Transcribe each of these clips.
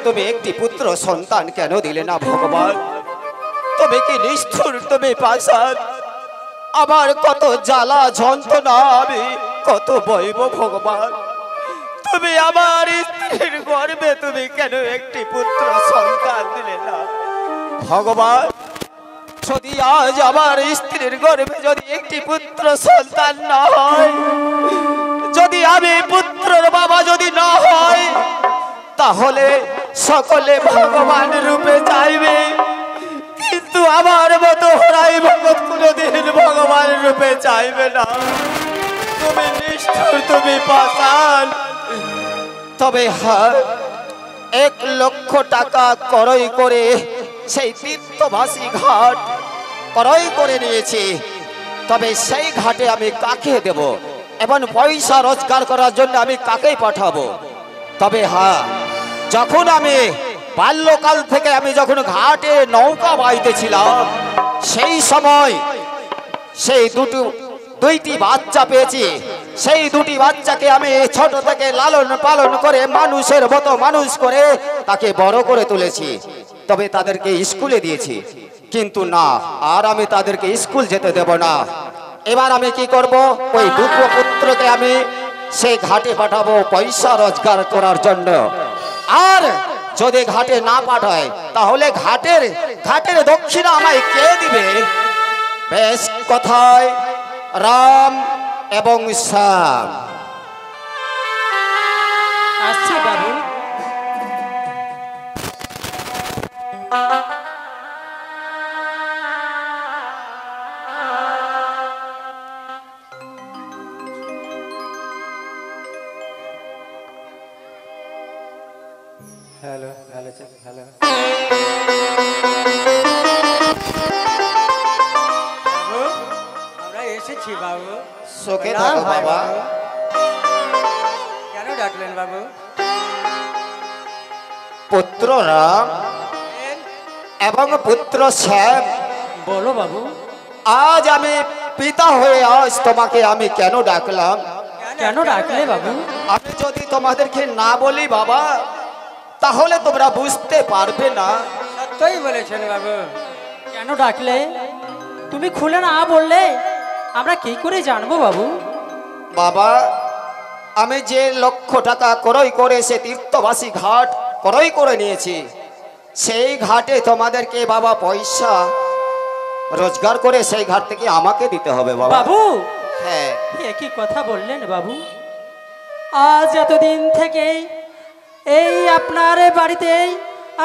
তুমি একটি পুত্র সন্তান কেন দিলে না ভগবান? তুমি কি নিষ্ঠুর, তুমি পাষাণ। আমার কত জ্বালা যন্ত্রণা আমি কত বইব ভগবান। তুমি আমার স্ত্রীর গর্ভে তুমি কেন একটি পুত্র সন্তান দিলে না ভগবান? যদি আজ আমার স্ত্রীর গর্ভে যদি একটি পুত্র সন্তান না হয়, যদি আমি পুত্রের বাবা যদি না হয়, তাহলে সকলে ভগবান রূপে চাইবে, কিন্তু আমার মতো হরাই ভগত কোনদিন ভগবান রূপে চাইবে না। তুমি নিষ্ঠুর, তুমি পাষাণ। তবে হ্যাঁ, 1,00,000 টাকা ক্রয় করে সেই তীর্থবাসী ঘাট ক্রয় করে নিয়েছি। তবে সেই ঘাটে আমি কাকে দেব এবং পয়সা রোজগার করার জন্য আমি কাকে পাঠাবো? তবে হ্যাঁ, যখন আমি বাল্যকাল থেকে আমি যখন ঘাটে নৌকা বাইতেছিলাম, সেই সময় সেই দুইটি বাচ্চা পেয়েছি। সেই দুটি বাচ্চাকে আমি ছোট থেকে লালন পালন করে মানুষের মতো মানুষ করে তাকে বড় করে তুলেছি। তবে তাদেরকে স্কুলে দিয়েছি, কিন্তু না, আর আমি তাদেরকে স্কুল যেতে দেব না। এবার আমি কি করব? ওই দুটো পুত্রকে আমি সেই ঘাটে পাঠাবো পয়সা রোজগার করার জন্য। আর যদি ঘাটে না পাঠায়, তাহলে ঘাটের দক্ষিণা আমায় কে দিবে? বেশ কথায় রাম এবং শ্যাম। আচ্ছা বাবু। Hello hello hello. আমরা এসেছি বাবু। সুখে থাকো বাবা। কেন ডাকলেন বাবু? পুত্র রাম এবং পুত্র শ্যাম, বলো বাবু। আজ আমি পিতা হয়ে আজ তোমাকে আমি কেন ডাকলাম? কেন ডাকলে বাবু? আমি যদি তোমাদেরকে না বলি বাবা, তাহলে তোমরা বুঝতে পারবে না। সত্যই বলেছেন বাবু। কেন ডাকলে? তুমি খুলে না বললে আমরা কি করে জানবো বাবু? বাবা, আমি যে 1,00,000 টাকা ক্রয় করে সে তীর্থবাসী ঘাট ক্রয় করে নিয়েছি, সেই ঘাটে তোমাদেরকে বাবা পয়সা রোজগার করে সেই ঘাট থেকে আমাকে দিতে হবে বাবা। বাবু, হ্যাঁ। একই কথা বললেন বাবু। আজ এতদিন থেকে এই আপনার বাড়িতে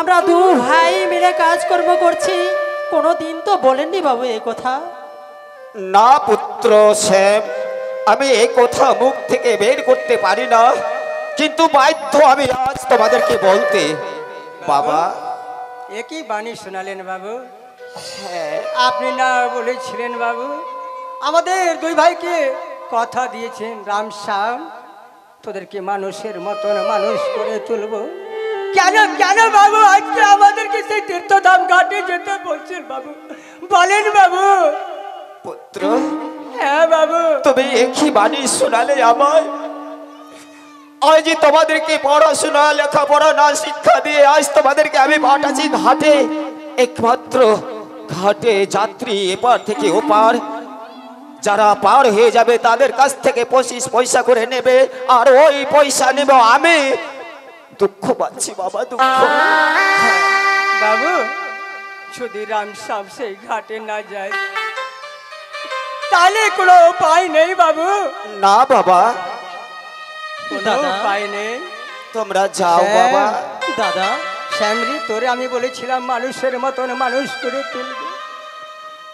আমরা 2 ভাই মিলে কাজকর্ম করছি, কোনো দিন তো বলেননি বাবু এই কথা। না পুত্র শ্যাম, আমি এই কথা মুখ থেকে বের করতে পারি না, কিন্তু বাধ্য আমি আজ তোমাদেরকে বলতে। বাবা, একই বাণী শোনালেন বাবু। হ্যাঁ, আপনি না বলেছিলেন বাবু, আমাদের 2 ভাইকে কথা দিয়েছেন রাম শ্যাম, তোদেরকে মানুষের মতন মানুষ করে তুলবো। কেন কেন বাবু আজকে আমাদেরকে সেই তীর্থধাম ঘাটে যেতে বলছেন বাবু? বলেন বাবু। পুত্র, হ্যাঁ বাবু। তুমি একই বাণী শোনালে আমায়। আজ তোমাদেরকে পড়াশোনা লেখাপড়া না শিক্ষা দিয়ে আজ তোমাদেরকে আমি পাঠাচ্ছি ঘাটে। একমাত্র ঘাটে যাত্রী এপার থেকে ওপার, যারা পার হয়ে যাবে তাদের কাছ থেকে 25 পয়সা করে নেবে, আর ওই পয়সা নেব আমি। দুঃখ পাচ্ছি বাবা, দুঃখ। বাবু, যদি রাম শ্যাম সেই ঘাটে না যায় তাহলে কোনো উপায় নেই বাবু? না বাবা, কোনো উপায় নেই। তোমরা যাও বাবা। দাদা, শ্যামরি, তোরে আমি বলেছিলাম মানুষের মতন মানুষ করে তুলবে,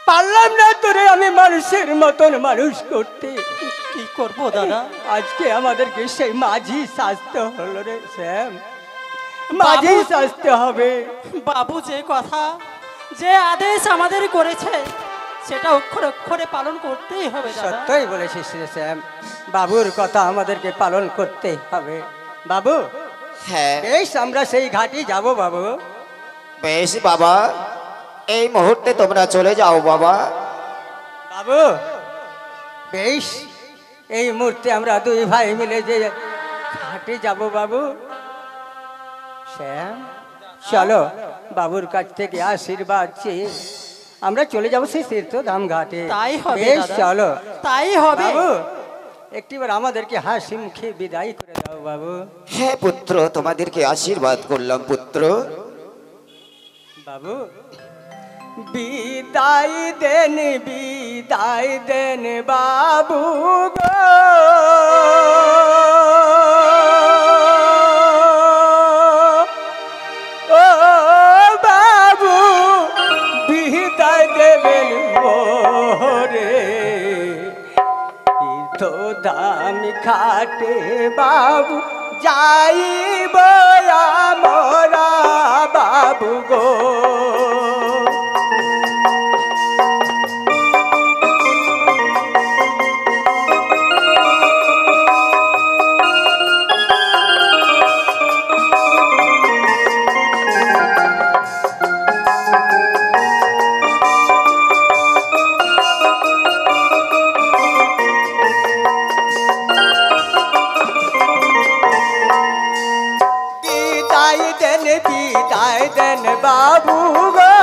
পারলাম না তোরে আমি মানুষের মতন মানুষ করতে। কি করব দাদা? আজকে আমাদেরকে সেই মাঝি সাজতে হলো রে শ্যাম, মাঝি সাজতে হবে। বাবু যে কথা, যে আদেশ আমাদের করেছে, সেটা অক্ষরে অক্ষরে পালন করতেই হবে দাদা। সত্যই বলেছিস রে শ্যাম, বাবুর কথা আমাদেরকে পালন করতেই হবে। বাবু, হ্যাঁ বেশ, আমরা সেই ঘাটে যাব বাবু। বেশ বাবা, এই মুহূর্তে তোমরা চলে যাও বাবা। বাবু বেশ, এই মুহূর্তে আমরা 2 ভাই মিলে যে ঘাটে যাব বাবু, শ্যাম, চলো বাবুর কাছ থেকে আশীর্বাদ চেয়ে আমরা চলে যাবো সেই তীর্থধাম ঘাটে। তাই হবে বেশ, দাদা। চলো তাই হবে। বাবু, একটিবার আমাদেরকে হাসি মুখে বিদায় করে দাও বাবু। হ্যাঁ পুত্র, তোমাদেরকে আশীর্বাদ করলাম পুত্র। বাবু, বিদায় দেন বাবু গো, ও বাবু বিদায় দেবেন মোরে, তীর্থধাম ঘাটে বাবু যাইব আমরা বাবু গো। বিদায় দেন বাবু গো,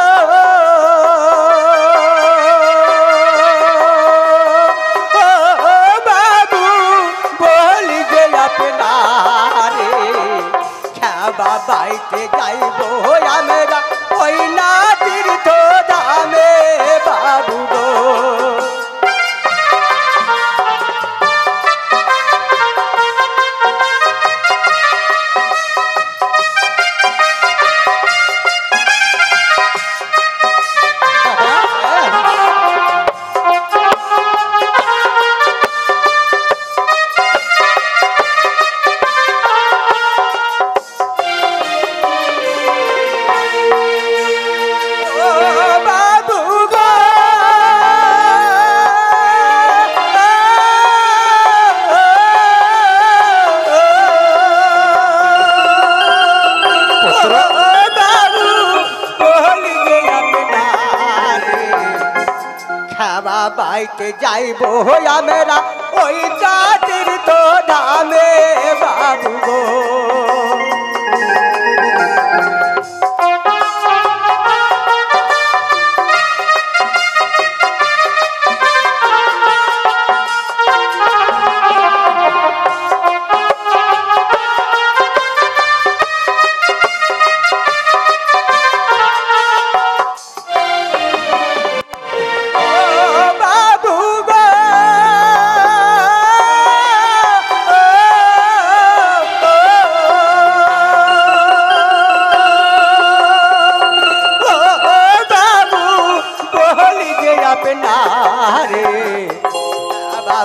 বাবু বলি যে আপনারে খাবা বাইতে যাইব আমরা ওই না তীর্থ ধামে বাবু গো। বাইতে যাইব আমরা ওই তীর্থ ধামে বাবু গো।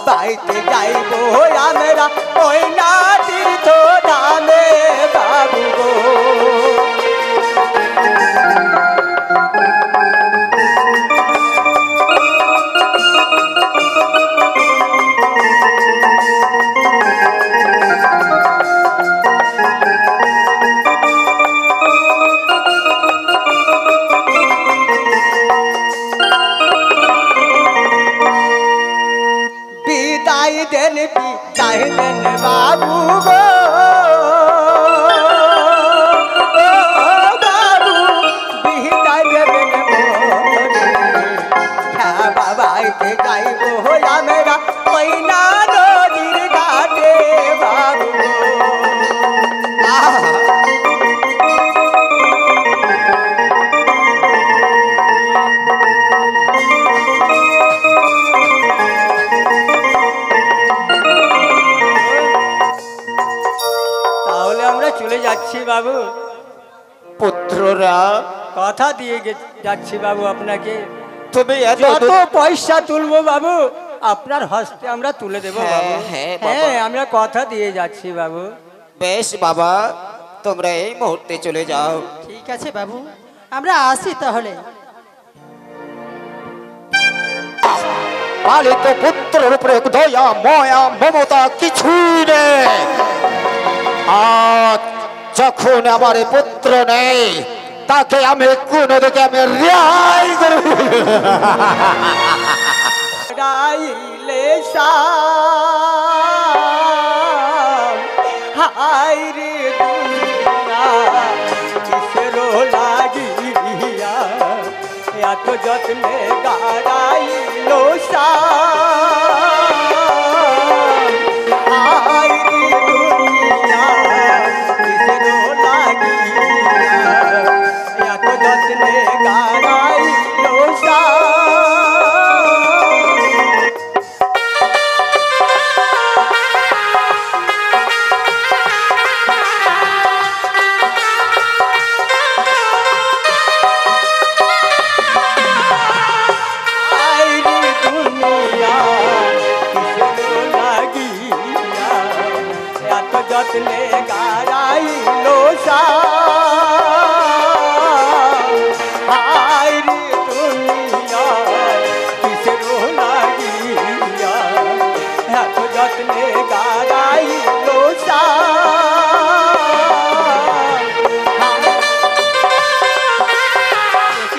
বাইতে যাইব আমরা ওই না তীর্থ ধামে বাবু গো। বিদায় দেন বাবু গো, বাবু বিদায় দেবেন মোরে, খাবা বাইতে যাইব আমরা ওই না নদীর ঘাটে বাবু গো। চলে যাচ্ছি বাবু। পুত্ররা, কথা দিয়ে যাচ্ছি বাবু আপনাকে, তুমি যত পয়সা তুলবো বাবু আপনার হস্তে আমরা তুলে দেবো বাবু। হ্যাঁ, আমরা কথা দিয়ে যাচ্ছি বাবু। বেশ বাবা, তোমরা এই মুহূর্তে চলে যাও। ঠিক আছে বাবু, আমরা আসি তাহলে। পালিত পুত্রের উপরে দয়া ময়া মমতা কিছুই নেই। আর যখন আমার পুত্র নেই, তাকে আমি কোন দিকে আমি রেহাই করব। রাইলে হায় রে দুনিয়া যত্নে গাড়াইল দুনিয়া কিসেরো লাগিয়া এত যত্নে গাড়াইল যত্নে গাড়াইল হায় রে দুনিয়া কিসেরো লাগিয়া এত যত্নে গাড়াইল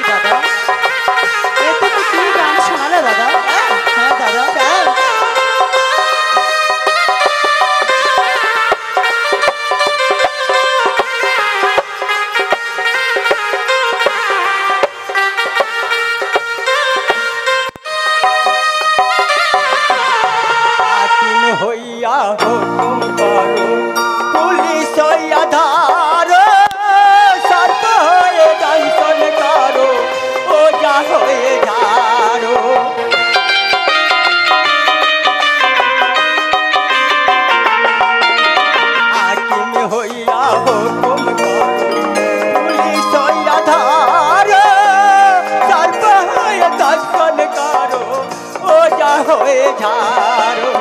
দাদা এ তুমি কি গান শোনালে দাদা? হ্যাঁ দাদা, হইয়া হুকুম করো পুলিশ হইয়া ধার সর্প হয়ে দংশন করো ওজা হয়ে ধারো হাকিম হইয়া হুকুম করো পুলিশ হইয়া ধার সর্প হয়ে দংশন করো ওজা হয়ে ঝাড়ো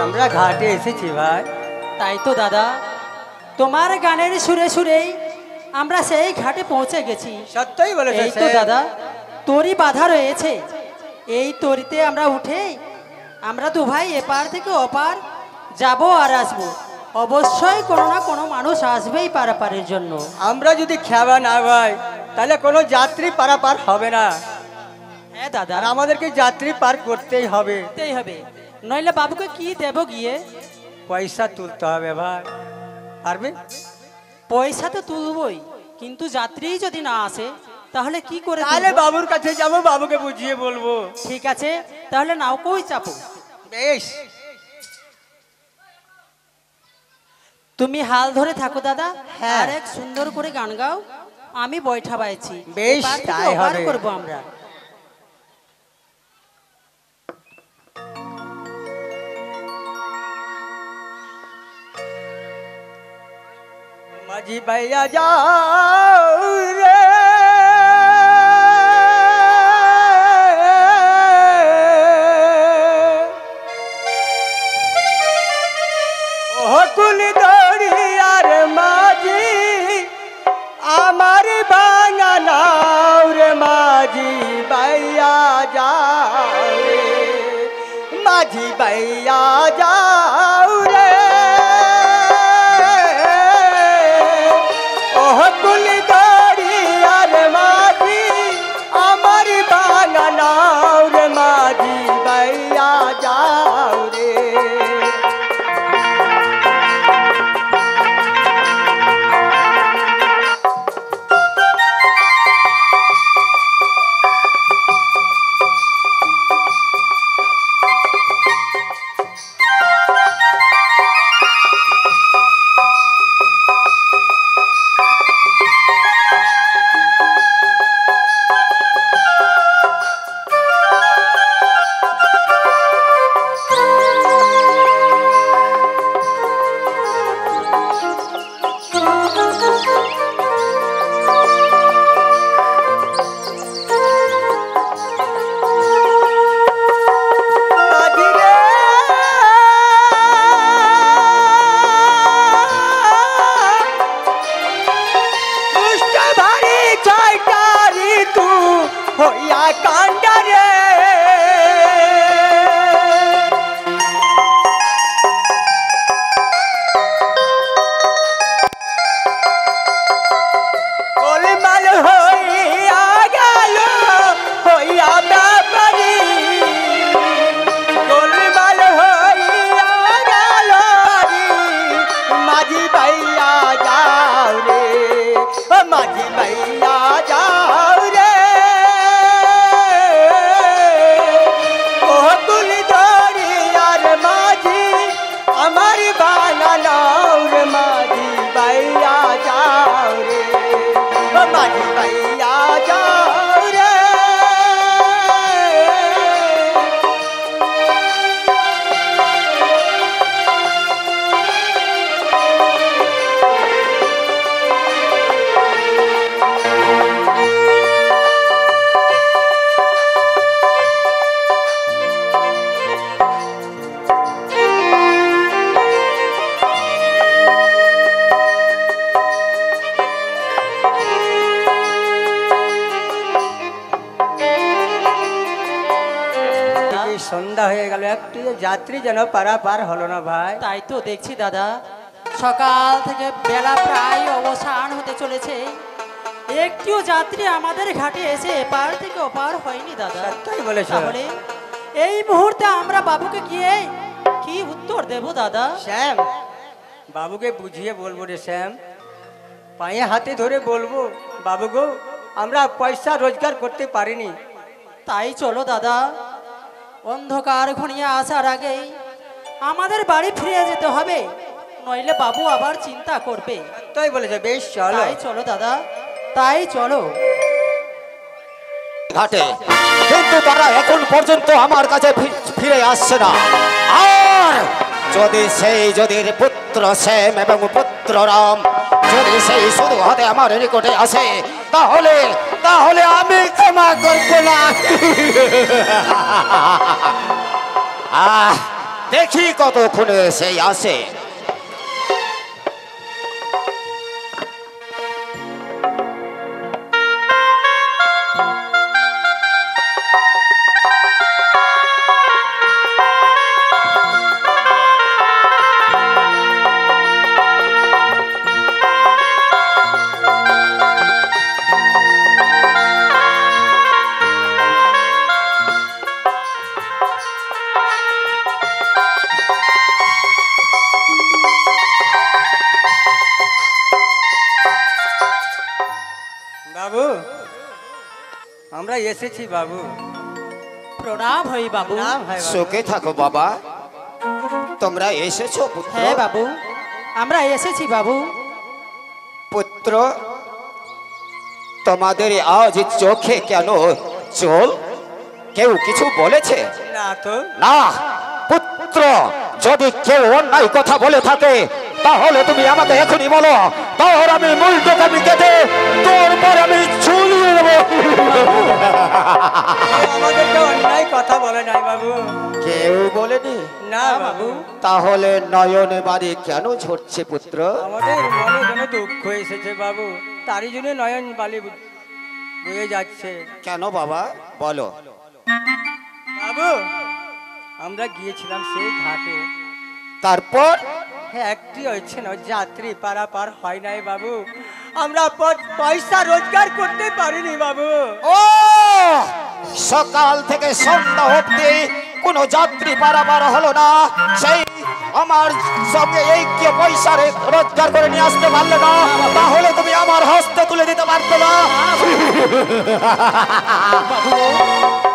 আমরা ঘাটে এসেছি ভাই। তাই তো দাদা, তোমার গানের সুরে সুরেই আমরা সেই ঘাটে পৌঁছে গেছি। সত্যই বলেছো। এই তো দাদা তরি বাধা রয়েছে, এই তরিতে আমরা উঠে আমরা দু ভাই এপার থেকে ওপার যাব আর আসবো। অবশ্যই কোনো না কোনো মানুষ আসবেই পারাপারের জন্য। আমরা যদি খেবা না ভাই তাহলে কোনো যাত্রী পারাপার হবে না। হ্যাঁ দাদা, আর আমাদেরকে যাত্রী পার করতেই হবে। নইলে বাবুকে কি দেব গিয়ে? পয়সা তুলতে হবে ভাই। পারবে? পয়সা তো তুলবই, কিন্তু যাত্রী যদি না আসে তাহলে কি করে? তাহলে বাবুর কাছে যাবো, বাবুকে বুঝিয়ে বলবো। ঠিক আছে, তাহলে নৌকোই চাপো। বেশ, তুমি হাল ধরে থাকো দাদা। হ্যাঁ। আর এক সুন্দর করে গান গাও, আমি বৈঠা বাইছি। বেশ, তাই হবে। করবো আমরা। মাঝি ভাইয়া যাও রে, কুল দড়িয়ার মাঝি আমার ভাঙা নাও রে, মাঝি ভাইয়া যাও রে, মাঝি ভাইয়া যাও রে, কুল দড়িয়ার মাঝি আমার ভাঙা নাও রে, মাঝি ভাইয়া যাও রে। এই সন্ধ্যা হয়ে গেল, একটু যাত্রী যেন পারাপার হলো না ভাই। তাই তো দেখছি দাদা, সকাল থেকে বেলা প্রায় অবসান হতে চলেছে, একটিও যাত্রী আমাদের ঘাটে এসে এপার থেকে ওপার হয়নি দাদা। তাই বলেছো? তাহলে এই মুহূর্তে আমরা বাবুকে গিয়ে কি উত্তর দেব দাদা? শ্যাম, বাবুকে বুঝিয়ে বলবো রে শ্যাম, পায়ে হাতে ধরে বলবো, বাবু গো আমরা পয়সা রোজগার করতে পারিনি। তাই চলো দাদা, অন্ধকার ঘনিয়ে আসার আগেই আমাদের বাড়ি ফিরে যেতে হবে, নইলে বাবু আবার চিন্তা করবে। তাই বলেছে, বেশ চলো। তাই চলো দাদা, তাই চলো। ঘাটে কিন্তু তারা এখন পর্যন্ত আমার কাছে ফিরে আসছে না। আর যদি পুত্র শ্যাম এবং পুত্র রাম যদি সেই শুধু হাতে আমার নিকটে আসে, তাহলে তাহলে আমি ক্ষমা করব না। দেখি কতক্ষণে সেই আসে। বাবু আমরা এসেছি বাবু। প্রণাম হই বাবু। নাম হয় বাবু। সুখে থাকো বাবা, তোমরা এসেছো পুত্র। হ্যাঁ বাবু, আমরা এসেছি বাবু। পুত্র, তোমাদের আজ চোখে কেন চোল? কেউ কিছু বলেছে? না তো। না পুত্র, যদি কেউ অন্যায় কথা বলে থাকে তাহলে তুমি আমাকে এখনই বলো, তাহলে আমি মূল দোকানি কেটে তোর পর আমি ঝুলিয়ে দেবো। আমাদের তো অন্যায় কথা বলে নাই বাবু। কেউ বলেনি? না বাবু। তাহলে নয়নে বাড়ি কেন ঝরছে পুত্র? আমাদের মনে যেন দুঃখ এসেছে বাবু, তারই জন্য নয়ন বালি বয়ে যাচ্ছে। কেন বাবা বলো। বাবু আমরা গিয়েছিলাম সেই ঘাটে, তারপর হ্যাঁ একটি হয়েছে না যাত্রী পারাপার হয় নাই বাবু, আমরা পয়সা রোজগার করতে পারিনি বাবু। ও সকাল থেকে সন্ধ্যা অবধি কোন যাত্রী পারাপার হলো না, সেই আমার সঙ্গে এই কি পয়সা রোজগার করে নিয়ে আসতে পারলে না, তাহলে তুমি আমার হস্তে তুলে দিতে পারতো না?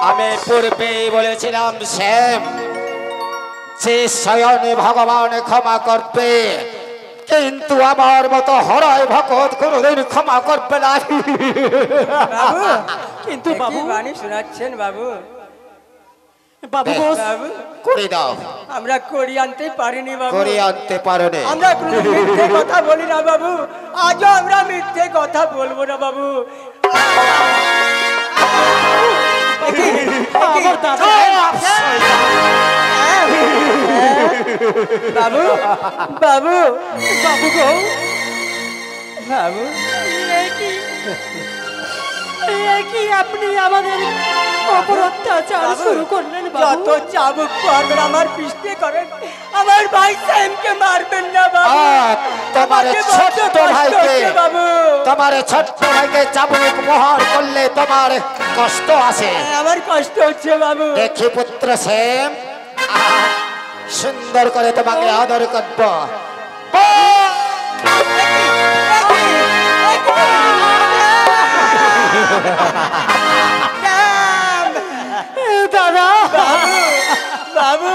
আমি পূর্বেই বলেছিলাম শ্যাম, যে স্বয়নে ভগবান ক্ষমা করবে, কিন্তু আমার মতো হরায় ভকত কোনোদিন ক্ষমা করবে না। বাবু কিন্তু বাবু, কি বাণী শোনাচ্ছেন বাবু? বাবু গো, বাবু করে দাও। আমরা করি আনতে পারিনি বাবু। করে আনতে পারো নে। আমরা কোনো মিথ্যে কথা বলি না বাবু, আজও আমরা মিথ্যে কথা বলবো না বাবু। আমার দাদা, বাবু বাবু বাবু গো, বাবু এ কি আপনি আমাদের অপর অত্যাচার শুরু করলেন বাবু? যত চাবুক পড়বেন আমার পিষ্টে করেন, আমার ভাই শ্যামকে মারবেন না বাবু। তোমার আমাকে ছোট্ট বড্ড কষ্ট ভাইকে, হচ্ছে বাবু। তোমার ছোট্ট ভাইকে চাবুক প্রহার করলে তোমার কষ্ট আছে? আমার কষ্ট হচ্ছে বাবু। দেখি পুত্র শ্যাম, সুন্দর করে তোমাকে আদর করব। দাদা, বাবু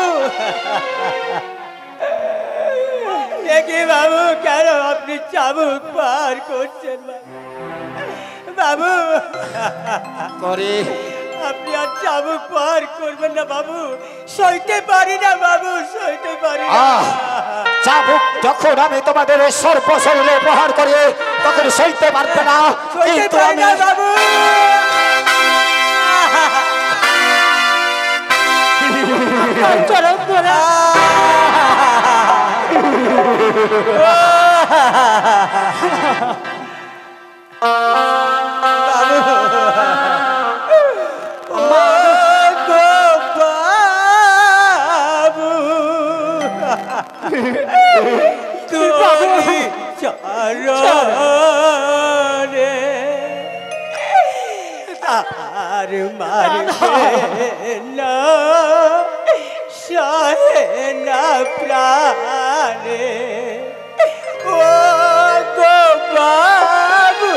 দেখি বাবু, কেন আপনি চাবুক পার করছেন বাবু? করে আপনি আর চাবুক পার করবেন না বাবু, সইতে পারি না বাবু, সইতে পারি না। চাবুক যখন আমি তোমাদের সর্বশরীরে প্রহার করি তখন সইতে পারবে না, সইতে কিন্তু পারি আমি না বাবু। চলো তোরা। মারবে না সহে না প্রাণে ও গো বাবু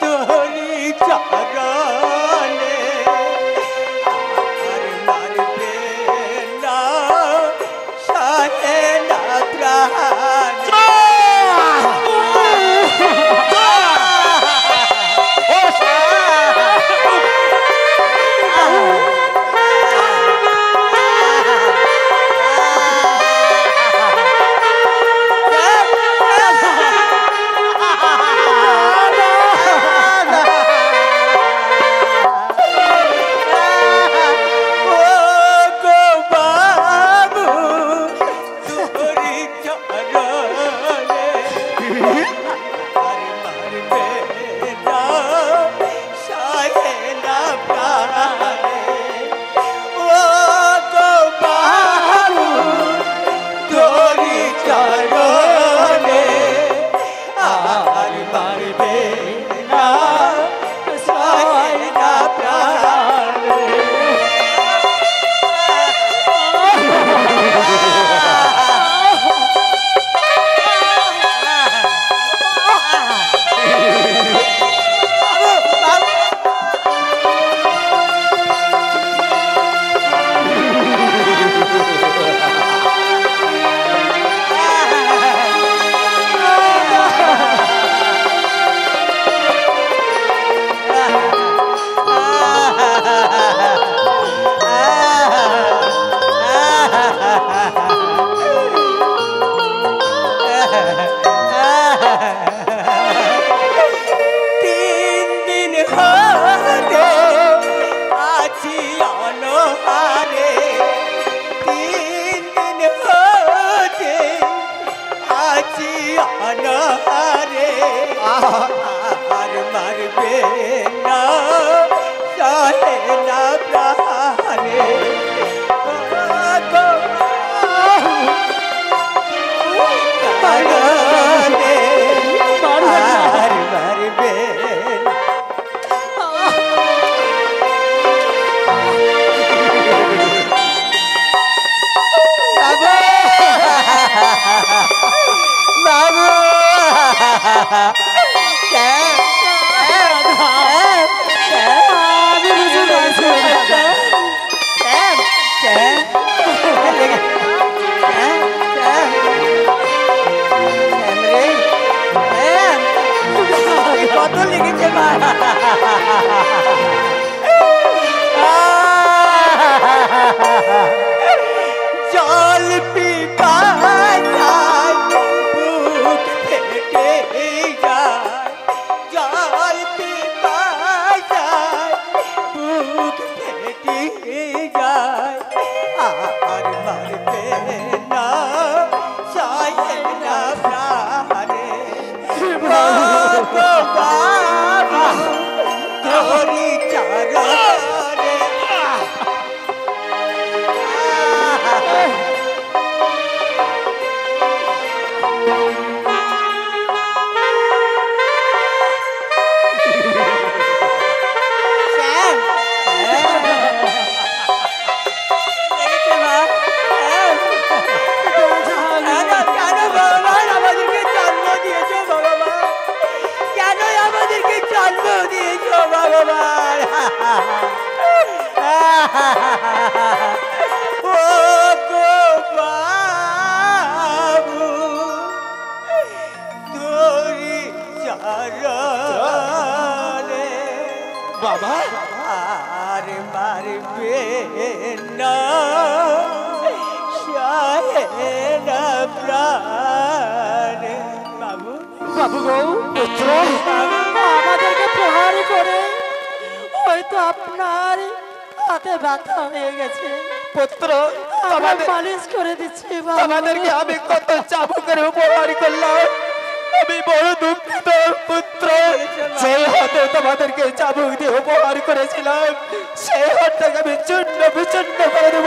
তোরি চরণে আর মারবে না সহে না প্রাণে কত লেগেছে জল পিপাসায় বুক ফেটে যায় জল পিপাসায় বুক ফেটে যায় আর মারবে না সহে না প্রাণে বাবা তোরি চরণে জন্ম দিয়েছ ভগবান ও গো বাবু তোরি চরণে বাবা আর মারবে না সহে না প্রাণে বাবু বাবু গো পুত্র আমাদেরকে প্রহার করে হয়তো আপনার হাতে ব্যথা হয়ে গেছে পুত্র আমার মালিশ করে দিচ্ছি বাবা আমাদেরকে আমি কত চাবুকের উপহার করলাম আমি বড় দুঃখিত পুত্র সেই হাতে তোমাদেরকে চাবুক দিয়ে উপহার করেছিলাম সেই হাতটাকে আমি চূর্ণ বিচূর্ণ করে দেব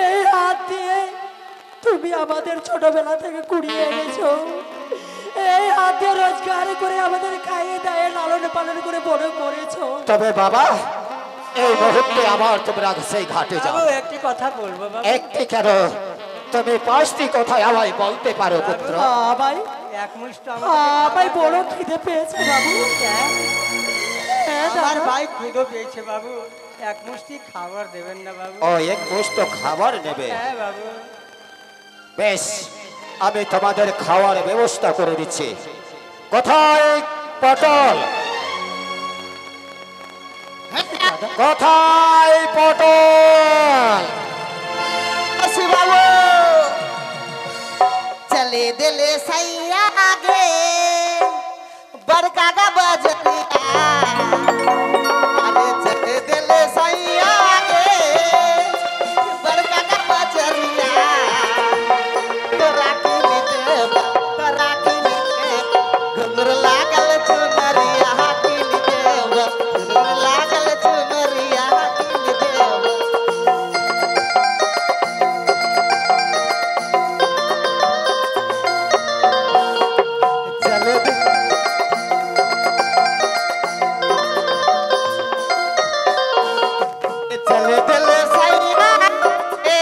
এই হাত দিয়ে তুমি আমাদের ছোটবেলা থেকে কুড়িয়ে এনেছো এই হাত দিয়ে রোজগার করে আমাদের খাইয়ে দেয় লালন পালন করে বড় করেছো। তবে বাবা এই মুহূর্তে আবার তোমরা সেই ঘাটে যাও। বাবু একটি কথা বলবো বাবু। একটি কেন, তুমি 5টি কথায় আমায় বলতে পারো পুত্র। ভাই এক মুষ্ট ভাই বড় খিদে পেয়েছে বাবু। হ্যাঁ আমার দাদা। ভাই ক্ষুধো পেয়েছে বাবু, এক মুষ্টি খাবার দেবেন না বাবু? ও এক মুষ্ট খাবার নেবে? হ্যাঁ বাবু। বেশ, আমি তোমাদের খাওয়ার ব্যবস্থা করে দিচ্ছি। কোথায় পটল? কোথায় পটল? बाबू चले दिले सैया आगे बड़का का बजरिया अरे चले दिले सैया आगे बड़का का बजरिया तो राखी देव घुंगर लागल चुनरिया हाथी देव घुंगर लागल चुनरिया हाथी देव चले दिल सैया ए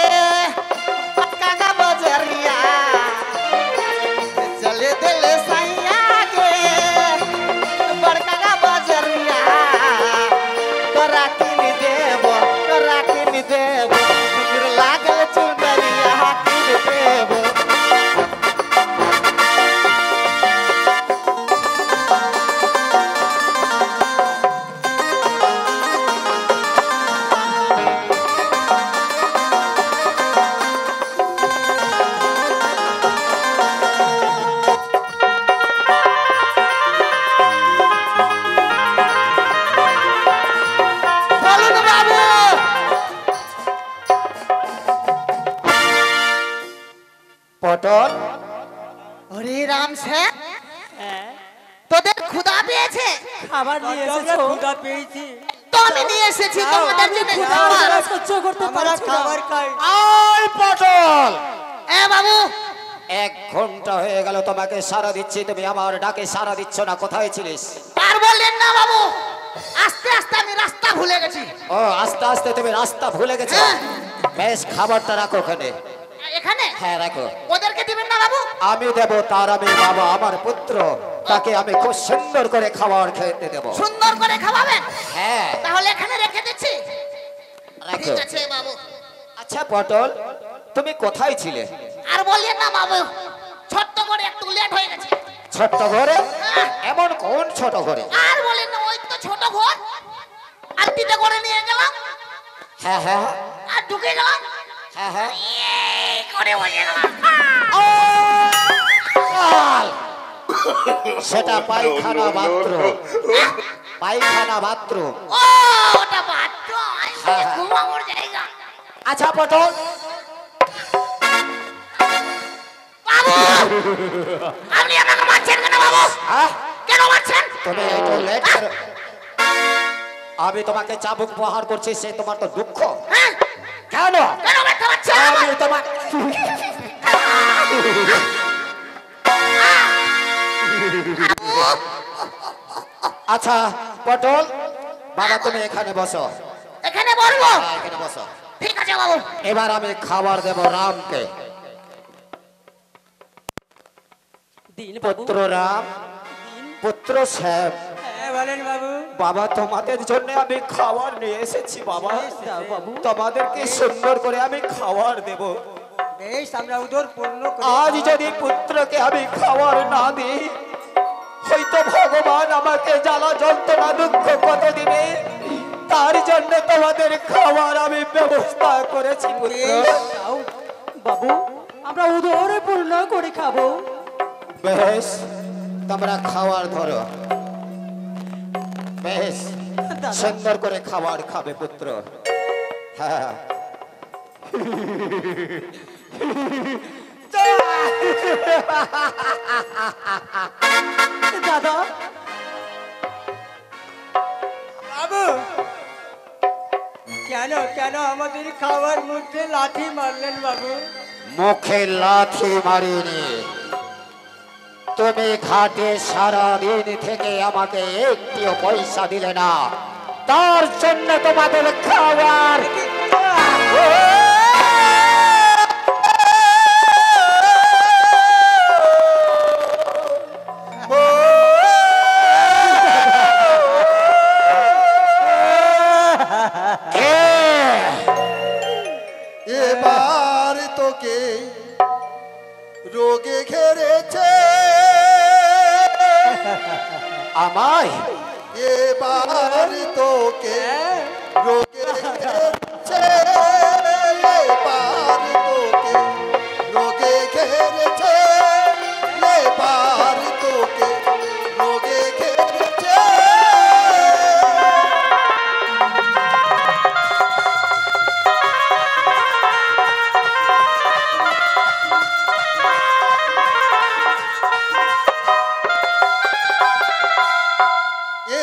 पक्का का बजरिया चले दिल सैया के बड़का का बजरिया तोरा किन देव घुंगर लागल चुनरिया किन देव বলুন বাবু পটল হরে রাম স্যার তোদের ক্ষুধা পেয়েছে খাবার নিয়ে আমরা এসেছো। ক্ষুধা পেয়েছি, তো আমি নিয়ে এসেছি তোমাদের জন্য ক্ষুধা খাবার। জ্বালা সহ্য করতে আমরা পারছি না। খাবার খাই। আয় পটল, বাবু 1 ঘন্টা হয়ে গেল তোমাকে সাড়া দিচ্ছি, তুমি আমার ডাকে সাড়া দিচ্ছ না। কোথায় ছিলিস? আর বললেন না বাবু, আস্তে আস্তে আমি রাস্তা ভুলে গেছি। ও আস্তে আস্তে তুমি রাস্তা ভুলে গেছো? হ্যাঁ। বেশ, খাবারটা রাখো ওখানে। এখানে হ্যাঁ রাখো। ওদেরকে দিবেন না বাবু? আমি দেব, তার আমি বাবা, আমার পুত্র, তাকে আমি খুব সুন্দর করে খাবার খেতে দেব। সুন্দর করে খাওয়াবেন? হ্যাঁ তাহলে এখানে রেখে দিচ্ছি। রাখো। ঠিক আছে বাবু। আচ্ছা পটল, তুমি কোথায় ছিলে? আর বললেন না বাবু, ছোট্ট করে একটু লেট হয়ে গেছে। ছোট্ট ঘরে? এমন কোন ছোট ঘরে? আর বললেন না, ওই তো ছোট ঘর আরতিতে করে নিয়ে গেলাম হ্যাঁ হ্যাঁ আর ঢুকে গেলাম, হ্যাঁ হ্যাঁ। এই করে বসে গেলাম। কাল! সেটা পায়খানা বাথরুম। পায়খানা বাথরুম। ও ওটা বাথরুম, হ্যাঁ। ঘুমানোর জায়গা। আচ্ছা পটল, বাবু আপনি আমাকে মারছেন কেন বাবু? হ্যাঁ কেন মারছেন? তুমি একটু লেট করো। আমি তোমাকে চাবুক প্রহার করছি, সে তোমার তো দুঃখ। হ্যাঁ কেন? কেন ব্যথা পাচ্ছেন? আমি তোমার আচ্ছা পটল, বাবা তুমি এখানে বসো। এখানে বলবো? হ্যাঁ, এখানে বসো। ঠিক আছে বাবু। এবার আমি খাবার দেব রামকে। দিন বাবু। পুত্র রাম, পুত্র শ্যাম, হ্যাঁ বলেন বাবু। বাবা তোমাদের জন্য আমি খাবার নিয়ে এসেছি বাবা। দাও বাবু। তোমাদেরকে সুন্দর করে আমি খাবার দেব। বেশ, আমরা উদর পূর্ণ করে আজ যদি পুত্রকে আমি খাবার না দিই, হয়তো ভগবান আমাকে জ্বালা যন্ত্রণা দুঃখ কত দিবে। তার জন্য তোমাদের খাবার আমি ব্যবস্থা করেছি পুত্র। দাও বাবু, আমরা উদরে পূর্ণ করে খাবো। বেশ, তোমরা খাবার ধরো। বেশ, দাদা। সুন্দর করে খাবার খাবে পুত্র। হ্যাঁ দাদা বাবু, কেন কেন আমাদের খাবার মধ্যে লাথি মারলেন বাবু? মুখে লাথি মারিনি, তুমি ঘাটে সারাদিন থেকে আমাকে একটিও পয়সা দিলে না, তার জন্য তোমাদের খাবার এবার তোকে রোগে ঘেরেছে, আমায় এবার তোকে রোগে ঘেরেছে, এবার তোকে রোগে ঘেরেছে, এবার তোকে রোগে ঘেরেছে।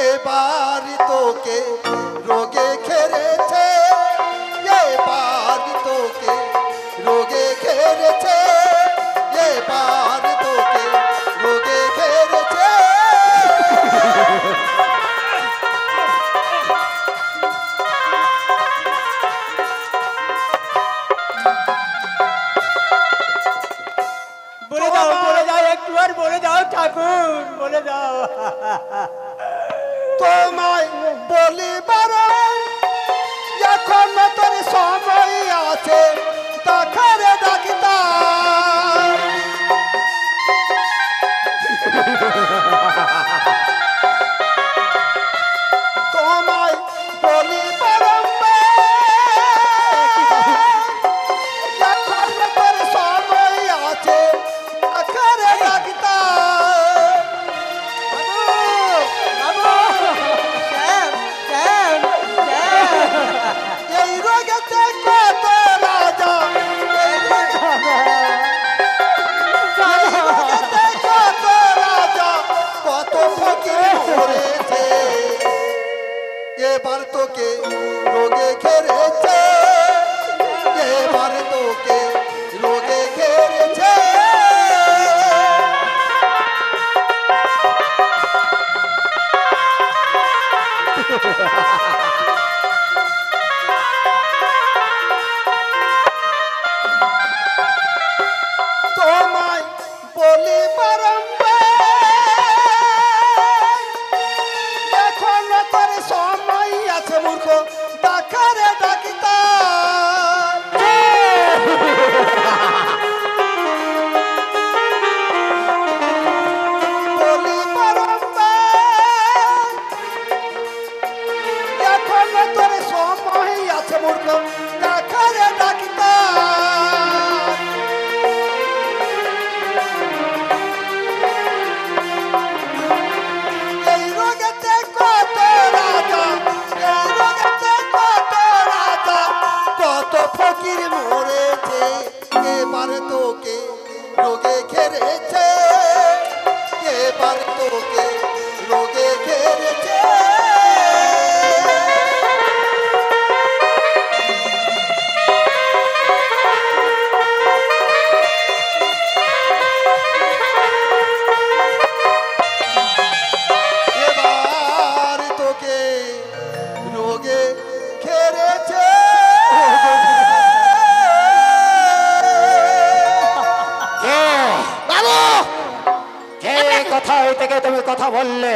এবার তোকে রোগে ঘেরেছে, এবার তোকে রোগে ঘেরেছে, এবার তোকে রোগে ঘেরেছে। বলে যাও একটু আর বলে যাও ঠাকুর, বলে যাও। তোমায় বলিবার এখন তোর সময় আছে, দেখারে ডাক্তার। তোমায় বলিবার এখন তোর সময় আছে, দেখারে ডাক্তার। এই রোগেতে কত রাজা, এই রোগেতে কত রাজা, কত ফকির মরেছে, এবার তোকে রোগে ঘেরেছে, এবার তোকে রোগে ঘেরেছে। তোমায় বলি বারংবার এখন তোর সময় আছে মূর্খ, দেখারে ডাক্তার। বলি বারংবার এখন তোর সময় আছে মূর্খ, দেখারে ডাক্তার। এই রোগেতে কত রাজা, এই রোগেতে কত রাজা, কত ফকির মরেছে, এবার তোকে রোগে ঘেরেছে, এবার তোকে রোগে ঘেরেছে। এবার তোকে রোগে ঘেরেছে। বাবু, কে কোথায় থেকে তুমি কথা বললে?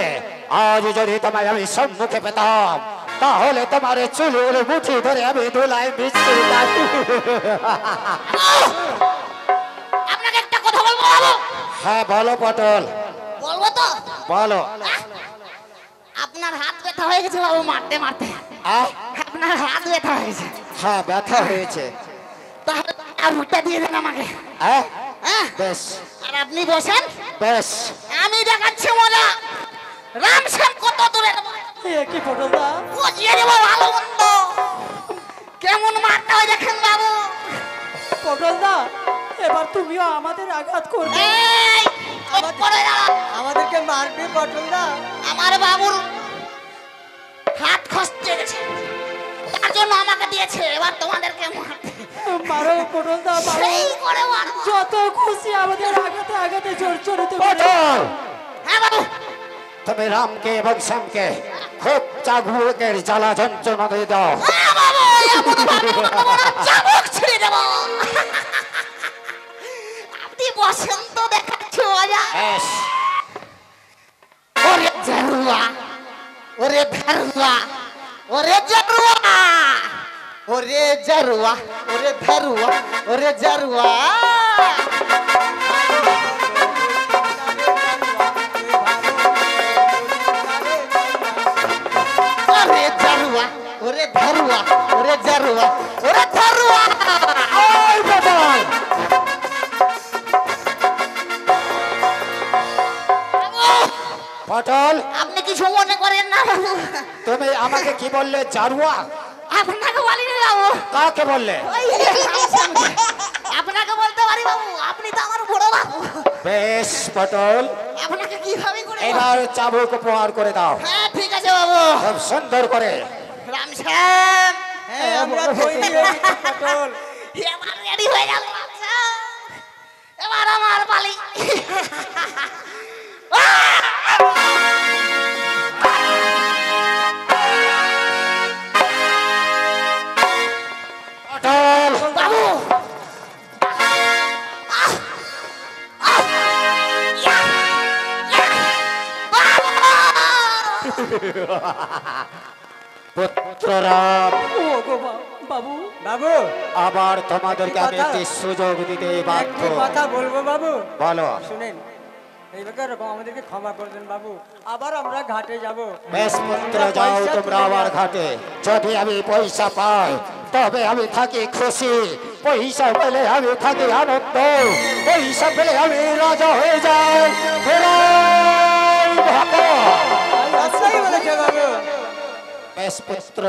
আজ যদি তোমায় আমি সম্মুখে পেতাম, তাহলে তোমার চুলের মুঠি ধরে আমি ধুলাই মিশিয়ে আপনাকে একটা কথা বলবো বাবু। হ্যাঁ বলো পটল, বলবো তো? বলো। আপনার হাত ব্যথা হয়ে গেছে বাবু, মারতে মারতে আহ, আপনার হাত ব্যথা হয়ে গেছে। হ্যাঁ ব্যথা হয়েছে। তাহলে আর ভুট্টা দিয়ে দেন আমাকে। হ্যাঁ হ্যাঁ, বেশ আর আপনি বসেন, বেশ। আমি দেখাচ্ছি মজা। রামশ্যাম কত দূরে কি পটলদা, বুঝিয়ে দেবো ভালো মন্দ। কেমন মারতে হয় দেখেন বাবু। পটলদা এবার তুমিও আমাদের আঘাত করবে। এই, উপরে দাঁড়া। আমাদেরকে মারবি পটলদা? আমার বাবুর হাত খসতে গেছে, তার জন্য আমাকে দিয়েছে, এবার তোমাদেরকে মারতে। মারো পটল দা মারো সেই করে মারবো। যত খুশি আমাদের আগাতে আগাতে জোর চড়িতে পটল হ্যাঁ বাবু। তুমি রামকে এবং শ্যামকে খুব চাবুকের জ্বালা যন্ত্রণা দিয়ে দাও। হ্যাঁ বাবু, এমন ভাবে ওরা চাবুক ছিঁড়ে দেবো। আপনি বসেন তো, দেখাচ্ছি মজা। বেশ, ওরে জারুয়া, ওরে ধারুয়া, ওরে জারুয়া, ওরে জারুয়া, ওরে ধারুয়া, ওরে জারুয়া। ওরে জারুয়া, ওরে ধারুয়া, ওরে জারুয়া, ওরে ধারুয়া। ওই পটল পটল আপনি কিছু মনে করেন না বাবু? তুমি আমাকে কি বললে? জারুয়া? আপনাকে বলিনি বাবু, কাকে বললে? ওই আপনাকে বলতে পারি বাবু, আপনি তো আমার বড় বাবু। বেশ পটল, আপনাকে কিভাবে করে বলবো? এবার চাবুক উপহার করে দাও হ্যাঁ ঠিক আছে বাবু। খুব সুন্দর করে। রামশ্যাম, হ্যাঁ, আমরা ধরে দিয়ে দিচ্ছি পটল। এবার রেডি হয়ে গেল রামশ্যাম, এবার আমার পালি। পটল বাবু, ইয়া, ইয়া, বাবু! পুত্ররাম, ও গো বাবু বাবু আবার তোমাদেরকে আমি কথা? একটি সুযোগ দিতে বাধ্য। একটি কথা বলবো বাবু, বলো। শুনেন। এই এরকম আমাদেরকে ক্ষমা করে দেন বাবু, আবার আমরা ঘাটে যাব। বেশ পুত্র, যাও তোমরা আবার ঘাটে। যদি আমি পয়সা পাই তবে আমি থাকি খুশি, পয়সা পেলে আমি থাকি আনন্দ, পয়সা পেলে আমি রাজা হয়ে যাই। ফেরাই ভাবো। রাস্তাই বলেছে বাবু। বেশ পুত্র।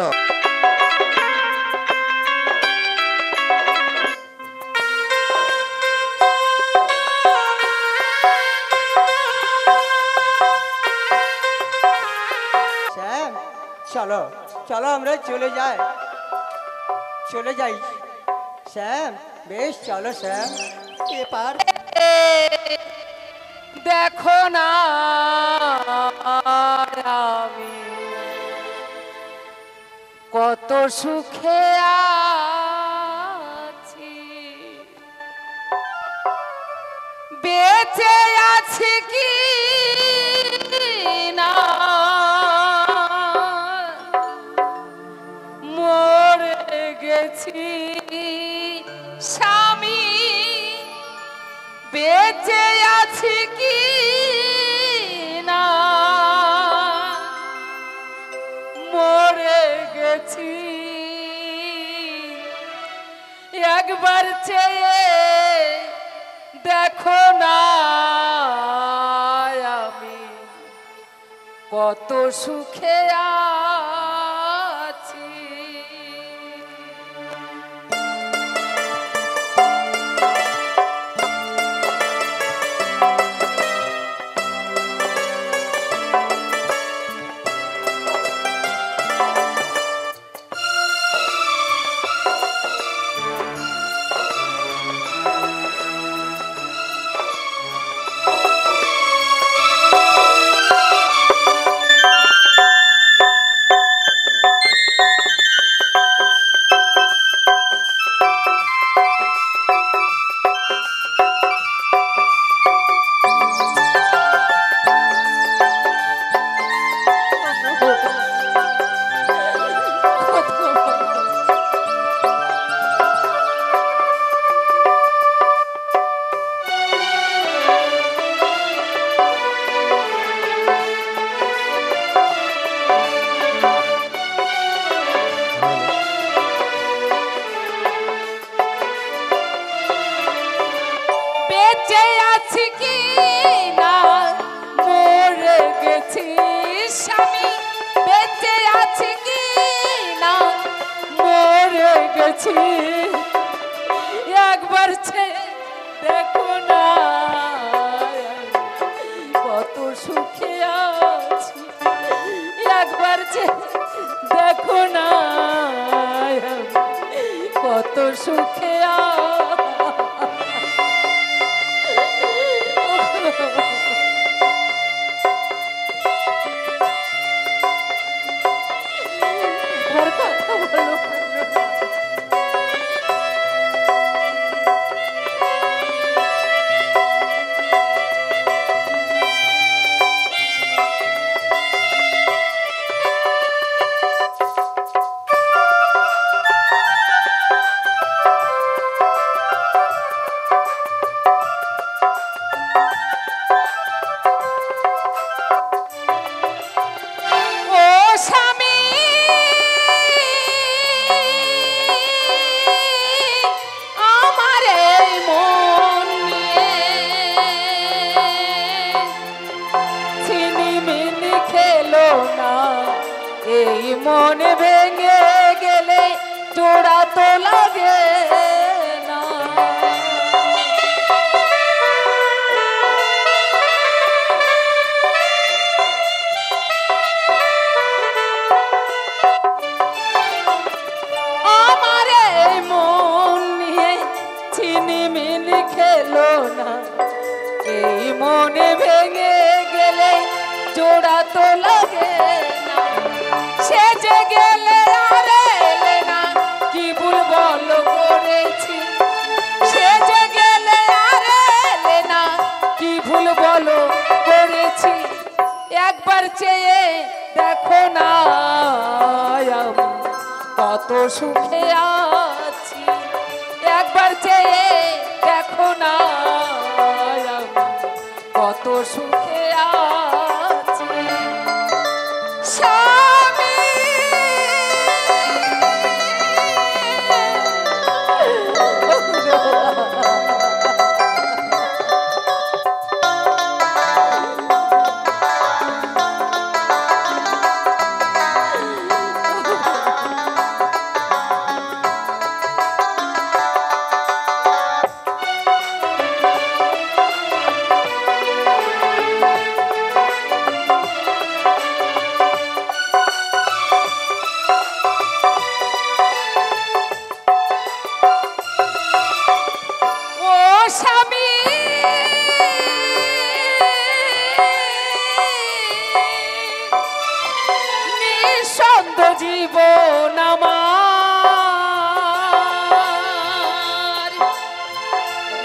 শ্যাম, চলো চলো আমরা চলে যাই, চলে যাই শ্যাম। বেশ চলো শ্যাম। এবার দেখো না আমি কত সুখে আছি, বেঁচে আছি কি না মরে গেছি স্বামী, বেঁচে আছি কি না মরে গেছি, একবার চেয়ে দেখো না আমি কত সুখে আছি। বেঁচে আছি কি না মরে গেছি স্বামী, বেঁচে আছি কি না মরে গেছি, একবার দেখো না কত সুখে আছি, একবার দেখো না কত কত সুখে এবার কথা বলো। ও স্বামী, আমার এই মন নিয়ে ছিনিমিনি খেলো না, এই মন ভেঙে গেলে জোড়া তো লাগে না। আমার এই মন নিয়ে ছিনিমিনি খেলো না, এই মনে ভেঙে গেলে জোড়া তো লাগে না। সেজে গেলে আর এলে না, কি ভুল বলো করেছি। সেজে গেলে আর এলে না, কি ভুল বলো করেছি। একবার চেয়ে দেখো না আমি কত সুখে আছি। একবার চেয়ে দেখো না আমি কত সুখে আছি। স্বামী, ও স্বামী, নিঃসন্দ জীবন আমার,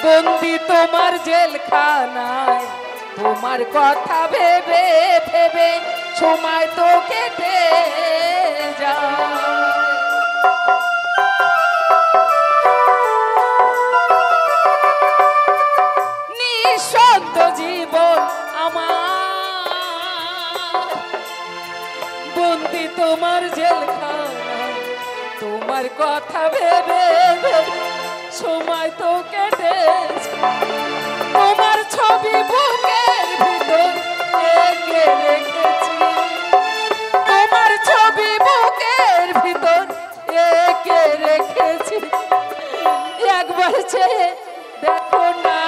বন্দি তোমার জেলখানায়। তোমার কথা ভেবে ভেবে সময় তো কেটে যায়। নিঃসন্দ জীবন আমার, বন্দি তোমার জেলখানায়। তোমার কথা ভেবে ভেবে সময় তো কেটেছে। তোমার ছবি বুকের ভিতর এঁকে রেখেছি। তোমার ছবি বুকের ভিতর এঁকে রেখেছি। একবার চেয়ে দেখো না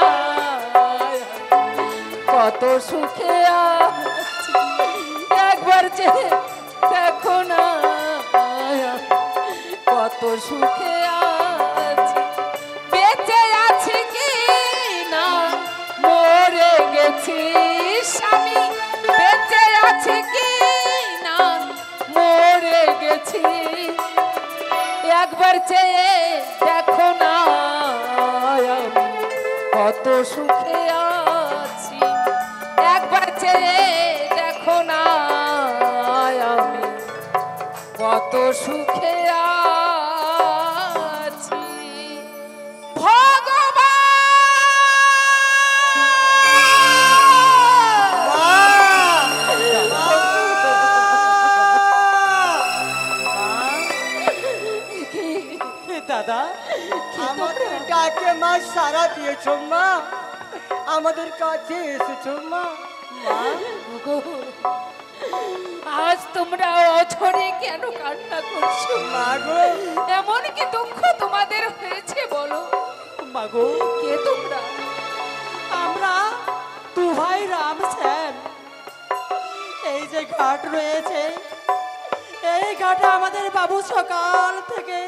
কত সুখে আছি। একবার চেয়ে দেখো না কত সুখে আছি। বেঁচে আছি কি না মরে গেছি স্বামী। বেঁচে আছি কি না মরে গেছি। একবার চেয়ে দেখো না আমি কত সুখে আছি। একবার চেয়ে দেখো না আমি কত সুখে আছি। দাদা, আমাদের ডাকে মা সারা দিয়েছো মা, আমাদের কাছে এসেছো মা। আজ তোমরা অঝরে কেন কান্না করছো? মাগো, এমন কি দুঃখ তোমাদের হয়েছে বলো? মাগো, কে তোমরা? আমরা দু ভাই রাম শ্যাম। এই যে ঘাট রয়েছে, এই ঘাটে আমাদের বাবু সকাল থেকে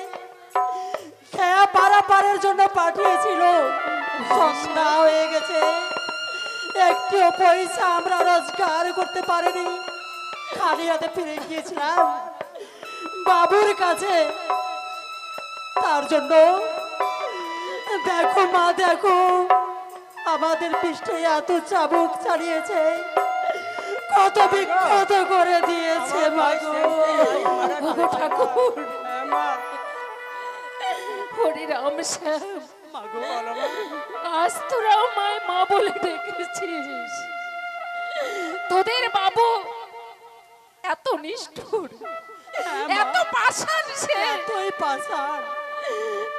খেয়া পারাপারের জন্য পাঠিয়েছিল। সন্ধ্যা হয়ে গেছে, একটিও পয়সা আমরা রোজগার করতে পারিনি, খালি হাতে ফিরে গিয়েছিলাম বাবুর কাছে। তার জন্য দেখো মা, দেখো আমাদের পৃষ্ঠে এত চাবুক চালিয়েছে, কত বিক্ষত করে দিয়েছে মা গো। ওগো ঠাকুর, হ্যাঁ মা, হরি রাম শ্যাম, মা গো বলো মা। আজ তোরা আমায় মা বলে ডেকেছিস। তোদের বাবু এত নিষ্ঠুর, এত পাষাণ সে, তুই পাষাণ।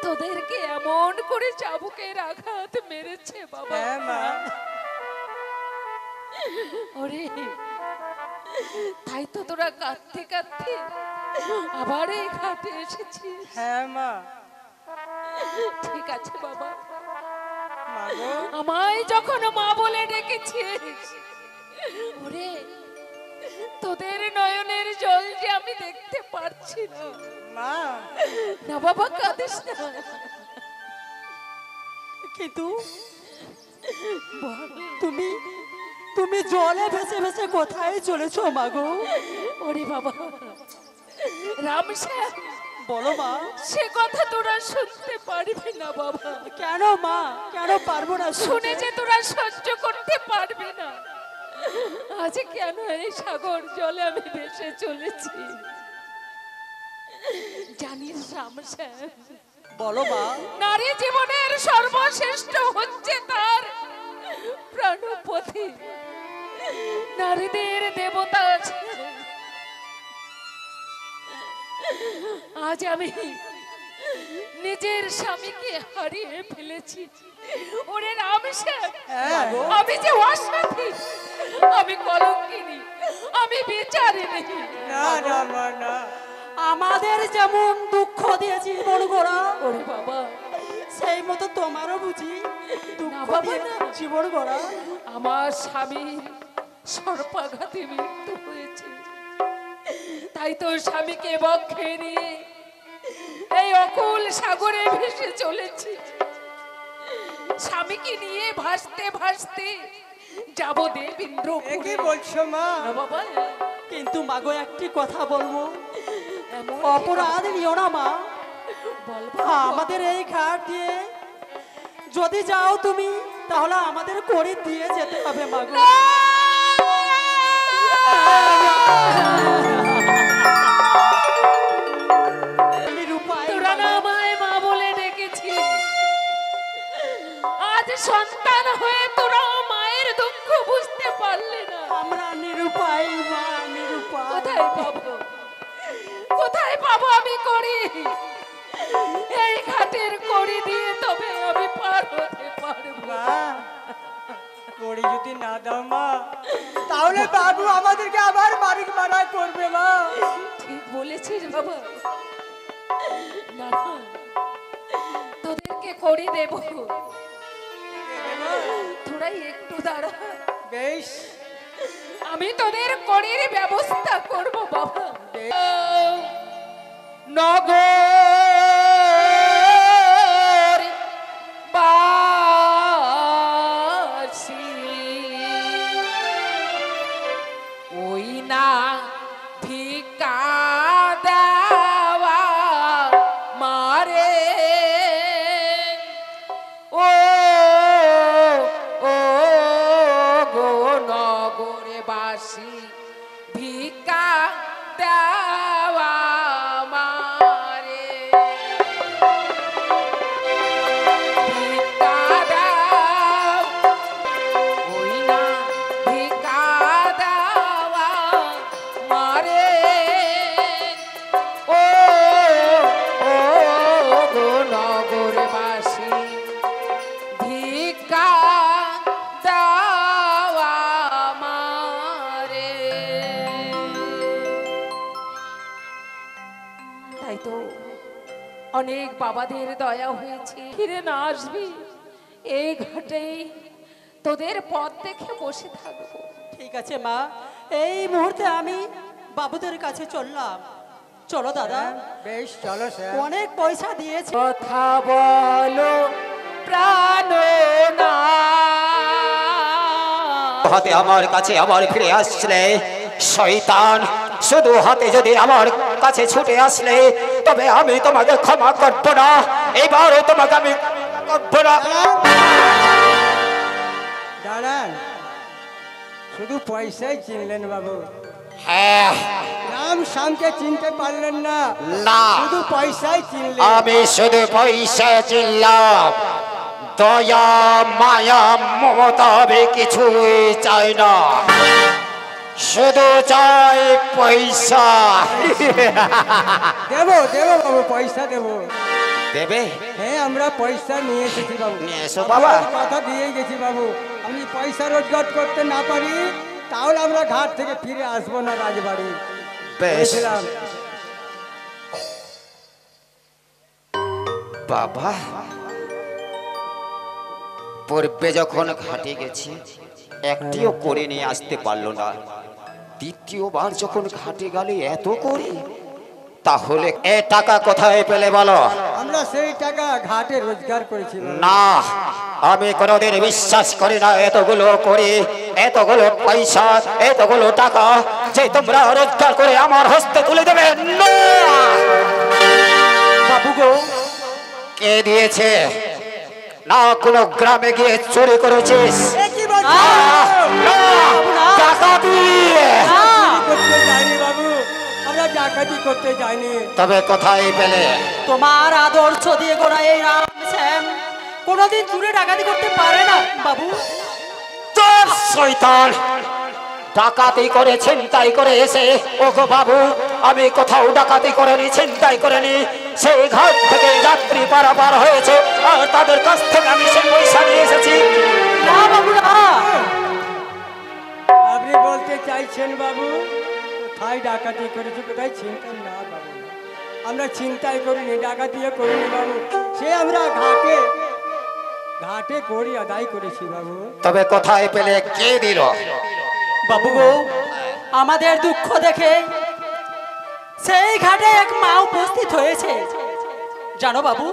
তোদেরকে এমন করে চাবুকের আঘাত মেরেছে বাবা। হ্যাঁ মা, ওরে তাই তো তোরা কাঁদতে কাঁদতে আবার এই ঘাটে এসেছিস। হ্যাঁ মা, ঠিক আছে বাবা, মা গো আমায় যখন মা বলে ডেকেছিস, ওরে তোদের নয়নের জল যে আমি দেখতে পারছি না। মা, না বাবা, কাঁদিস না। কিন্তু তুমি তুমি জলে ভেসে ভেসে কোথায় চলেছো মা গো? ওরে বাবা রাম শ্যাম, বলো মা। সে কথা তোরা শুনতে পারবি না বাবা। কেন মা, কেন পারবো না শুনে যে তোরা সহ্য করতে পারবি না, আজ কেন এই সাগর জলে আমি ভেসে চলেছি জানিস রাম শ্যাম? বলো মা। নারী জীবনের সর্বশ্রেষ্ঠ হচ্ছে তার প্রাণপতি। নারীদের দেবতা আছে। আজ আমি নিজের স্বামীকে হারিয়ে ফেলেছি। ওরে রাম শ্যাম, আমি যে অসাধী, আমি কলঙ্কিনী, আমি বিচারিণী। না না মা না, আমাদের যেমন দুঃখ দিয়েছি বড় গোড়া, ওরে বাবা, সেই মতো তোমারও বুঝি দুঃখ বাবা, দিয়েছি বড় গোড়া। আমার স্বামী সর্পাঘাতে মৃত্যু হয়েছে, তাই তো স্বামীকে বক্ষে নিয়ে এই অকুল সাগরে ভেসে চলেছি। স্বামীকে নিয়ে ভাসতে ভাসতে যাব দেবেন্দ্র। এ কি বলছো মা? বাবা, কিন্তু মাগো একটি কথা বলবো, এমন অপরাধ নিও না মা। বল আমাদের এই ঘাট দিয়ে যদি যাও তুমি, তাহলে আমাদের করে দিয়ে যেতে হবে মাগো। নিরুপায় তোরা না মাগো। আমায় মা বলে ডেকেছিস, আজ সন্তান হয়ে তোরা মায়ের দুঃখ বুঝতে পারলে না। আমরা নিরুপায় মা, নিরুপায়। কোথায় পাবো, কোথায় পাবো আমি করি? এই ঘাটের কড়ি দিয়ে তবে আমি পার হতে পারবো। মা, কড়ি যদি না দাও মা, তাহলে বাবু আমাদেরকে আবার মারিক মারাই করবে মা। ঠিক বলেছিস বাবা। না না, তোদেরকে কড়ি দেব, তোরাই একটু দাঁড়া, বেশ, আমি তোদের কড়ির ব্যবস্থা করব বাবা। নগর বাসী ওই না ভিক্ষা দেওয়া মারে, ও ও গো নগরে বাসী ভিক্ষা দেওয়া মারে, ভিক্ষা দাও, ওই না ভিক্ষা দেওয়া মারে, ও ও গো নগরে বাসী ভিক্ষা দেওয়া মারে। তাই তো অনেক বাবাদের দয়া হয়েছে, ফিরে না আসবি এই ঘাটেই তোদের পথ দেখে বসে থাকবো। ঠিক আছে মা, এই মুহূর্তে আমি বাবুদের কাছে চললাম। চলো দাদা, বেশ চলো স্যার। অনেক পয়সা দিয়েছে। কথা বলো প্রাণনা হাতে আমার কাছে আবার ফিরে আসলে শয়তান, শুধু হাতে যদি আমার কাছে ছুটে আসলে তবে আমি তোমাকে ক্ষমা করবো না, এবারও তোমাকে আমি করবো না। দাঁড়ান, শুধু পয়সাই চিনলেন বাবু, হ্যাঁ, রাম শ্যামকে চিনতে পারলেন না, না, শুধু পয়সাই চিনলেন। আমি শুধু পয়সা চিনলাম, দয়া মায়া মমতা আমি কিছুই চাই না, শুধু চাই পয়সা। দেবো দেবো বাবু, পয়সা দেবো। দেবে? হ্যাঁ, আমরা পয়সা নিয়ে এসেছি বাবু। নিয়ে এসো বাবা। আপনার কথা দিয়ে গেছি বাবু, আমি পয়সা রোজগার করতে না পারি তাহলে আমরা ঘাট থেকে ফিরে আসবো না রাজবাড়ি। বেশ বলেছিলাম। বাবা, পূর্বে যখন ঘাটে গেছি একটিও করে নিয়ে আসতে পারলো না, দ্বিতীয়বার যখন ঘাটে গেলে এত করে, তাহলে এ টাকা কোথায় পেলে বলো? আমরা সেই টাকা ঘাটে রোজগার করেছি বাবু। না, আমি কোনোদিন বিশ্বাস করি না এতগুলো করে, এতগুলো পয়সা, এতগুলো টাকা যে তোমরা রোজগার করে আমার হস্তে তুলে দেবে। না! বাবু গো, কে দিয়েছে? না কোনো গ্রামে গিয়ে চুরি করেছিস? এ কি বলছো? না, ডাকাতি। করতে যাইনি বাবু, আমরা ডাকাতি করতে যাইনি। তবে কোথায় পেলে? তোমার আদর্শ দিয়ে গোড়া এই রাম শ্যাম কোনোদিন চুরি ডাকাতি করতে পারে না বাবু। তোর শয়তান, ডাকাতি করে ছিনতাই করে এসে, ও গো বাবু, আমি কোথাও ডাকাতি করিনি, ছিনতাই করিনি, সেই ঘাট থেকে যাত্রী পারাপার হয়েছে আর তাদের কাছ থেকে আমি সেই পয়সা নিয়ে এসেছি। না বাবু না, আপনি বলতে চাইছেন বাবু কোথায় ডাকাতি করেছি, কোথায় ছিনতাই? না বাবু, আমরা ছিনতাই করিনি, ডাকাতিও করিনি বাবু, সে আমরা ঘাটে ঘাটে করি আদায় করেছি বাবু। তবে কোথায় পেলে? কে দিল? বাবু গো, আমাদের দুঃখ দেখে সেই ঘাটে এক মা উপস্থিত হয়েছে। জানো বাবু,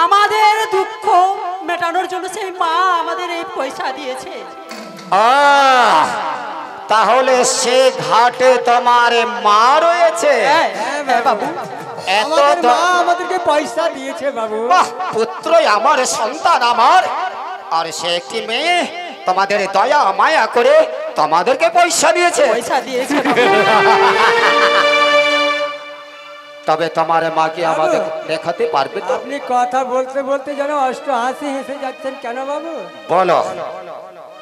আমাদের দুঃখ মেটানোর জন্য সেই মা আমাদের এই পয়সা দিয়েছে। আহ, তাহলে সে ঘাটে তোমার মা রয়েছে? হ্যাঁ, হ্যাঁ বাবু, এত আমাদের মা দ- আমাদেরকে পয়সা দিয়েছে বাবু। বাহ, পুত্রই আমার, সন্তান আমার, আর সে একটি মেয়ে তোমাদের দয়া মায়া করে তোমাদেরকে পয়সা দিয়েছে। পয়সা দিয়েছে বাবু। তবে তোমার মাকে আমাদের দেখাতে পারবে তো? আপনি কথা বলতে বলতে যেন অষ্ট হাসি হেসে যাচ্ছেন কেন বাবু? বলো।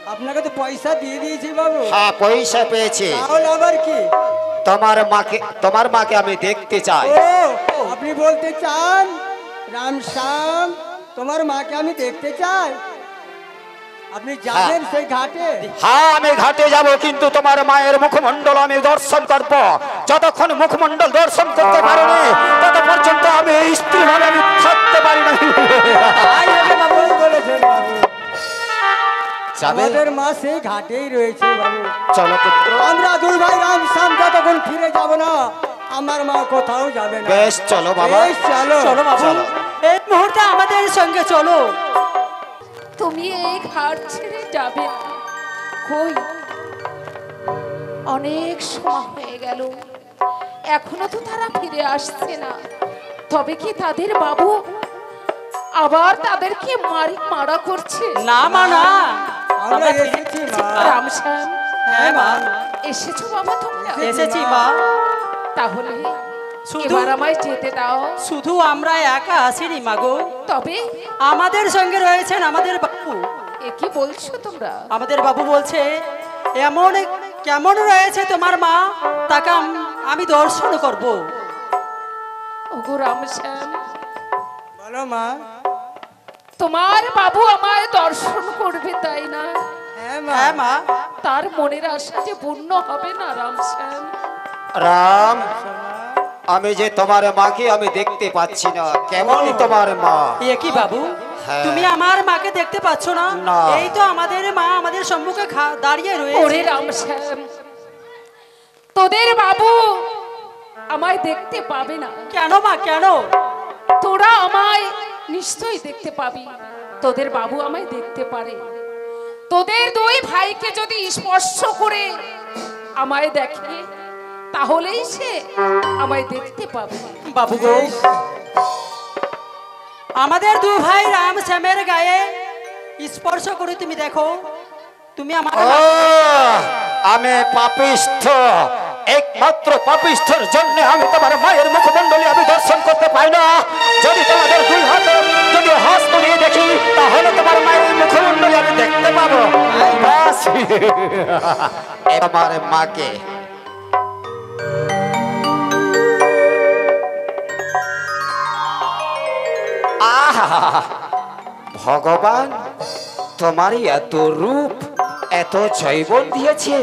আপনাকে তো পয়সা দিয়ে দিয়েছি বাবু, হ্যাঁ, পয়সা পেয়েছি। তাহলে আবার কি? তোমার মাকে আমি দেখতে চাই। ও, আপনি বলতে চান রাম শ্যাম তোমার মাকে আমি দেখতে চাই? আপনি যাবেন সেই ঘাটে? হ্যাঁ, আমি ঘাটে যাব, কিন্তু তোমার মায়ের মুখমণ্ডল আমি দর্শন করব। যতক্ষণ মুখমণ্ডল দর্শন করতে পারিনি তত পর্যন্ত আমি স্ত্রী ভাবে আমি থাকতে পারি না। তাই হবে বাবু, বলেছেন বাবু। যাবে? আমাদের মা সেই ঘাটেই রয়েছে বাবু। চলো পুত্র। আমরা দুই ভাই রাম শ্যাম যতক্ষণ ফিরে যাব না আমার মা কোথাও যাবে না। বেশ, চলো বাবা। বেশ, চলো চলো বাবু, চলো। এই মুহূর্তে আমাদের সঙ্গে চলো। তুমি এই ঘাট ছেড়ে যাবে না। কই, অনেক সময় হয়ে গেল, এখনো তো তারা ফিরে আসছে না। তবে কি তাদের বাবু আবার তাদেরকে মারা করছে? না মা না, আমরা এসেছি মা। রামশ্যাম, হ্যাঁ মা, এসেছো বাবা তোমরা? এসেছি মা। তাহলে শুধু এবার আমায় যেতে দাও। শুধু আমরা একা আসিনি মাগো, তবে আমাদের সঙ্গে রয়েছেন আমাদের বাবু। এ কি বলছো তোমরা? আমাদের বাবু বলছে এমন কেমন রয়েছে তোমার মা, তাকে আমি দর্শন করব। ওগো রামশ্যাম, বলো মা। তোমার বাবু আমায় দর্শন করবে তাই না? হ্যাঁ মা। হ্যাঁ মা, তার মনের আশা যে পূর্ণ হবে না রামশ্যাম? রাম, আমি যে তোমার মাকে আমি দেখতে পাচ্ছি না, কেমন তোমার মা? এ কি বাবু, হ্যাঁ। তুমি আমার মাকে দেখতে পাচ্ছ না? না। এই তো আমাদের মা আমাদের সম্মুখে দাঁড়িয়ে ওরে রয়েছে। রামশ্যাম, তোদের বাবু আমায় দেখতে পাবে না। কেন মা, কেন? তোরা আমায় নিশ্চয়ই দেখতে পাবি, তোদের বাবু আমায় দেখতে পারে। তোদের দুই ভাইকে যদি স্পর্শ করে আমায় দেখে তাহলেই সে আমায় দেখতে পাবে। বাবু গো, আমাদের দু ভাই রাম শ্যামের গায়ে স্পর্শ করে তুমি দেখো, তুমি আমাকে ও, আমি পাপিষ্ঠ, একমাত্র পাপিষ্ঠের জন্য আমি তোমার মায়ের মুখমণ্ডলী আমি দর্শন করতে পাই না। যদি তোমাদের দুই হাতে যদি হস্ত নিয়ে দেখি তাহলে তোমার মায়ের মুখমণ্ডলী আমি দেখতে পাবো। বাস, আমার মাকে আহা, ভগবান তোমার এত রূপ এত জৈবন দিয়েছে,